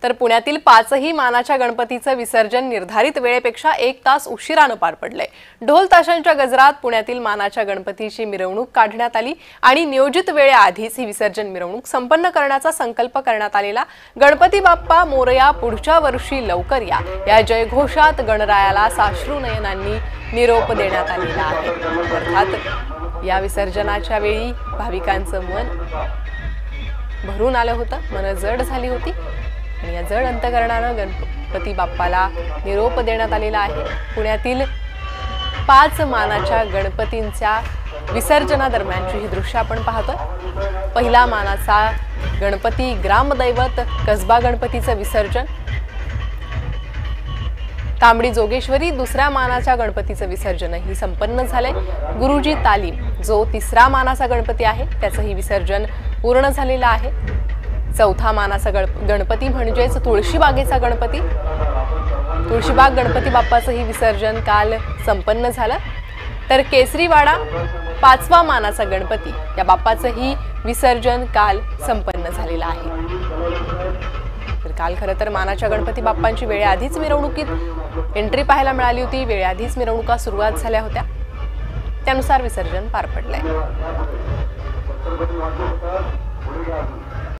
तर पुण्यातील 5ही मानाच्या गणपतीचं विसर्जन निर्धारित वेळेपेक्षा 1 तास उशिराने पार पडले। ढोल ताशांच्या गजरात पुण्यातील मानाच्या गणपतीची मिरवणूक काढण्यात आली आणि नियोजित वेळेआधीच ही विसर्जन मिरवणूक संपन्न करण्याचा संकल्प करण्यात आलेला गणपती बाप्पा मोरया पुढच्या वर्षी लवकर या जयघोषात गणरायाला साश्रू नयनांनी निरोप देण्यात आलेला आहे। अर्थात या विसर्जनाच्या वेळी भाविकांचं मन भरून आलं होतं, मन जड झाली होती आणि या जड अंतकरणाने गणपती बाप्पाला निरोप देण्यात आलेला आहे। पुण्यातील 5 मानाच्या गणपतींच्या विसर्जनादरम्यानची ही दृश्य आपण पाहतोय। पहिला मानाचा गणपती ग्रामदैवत कसबा गणपतीचं विसर्जन, तांबडी जोगेश्वरी दुसऱ्या मानाच्या गणपतीचं विसर्जनही संपन्न झाले। गुरुजी तालीम जो तिसरा मानाचा गणपती आहे त्याचंही विसर्जन पूर्ण झालेलं आहे। चौथा मानाचा गणपती म्हणजेच तुळशीबागेचा गणपती, तुळशीबाग गणपती बाप्पाचंही विसर्जन काल संपन्न झालं। तर केसरीवाडा 5वा मानाचा गणपती या बाप्पाचंही विसर्जन काल संपन्न झालेलं आहे। तर काल खरं तर मानाच्या गणपती बाप्पांची वेळेआधीच मिरवणुकीत एंट्री पाहायला मिळाली होती, वेळेआधीच मिरवणुका सुरुवात झाल्या होत्या, त्यानुसार विसर्जन पार पडलंय।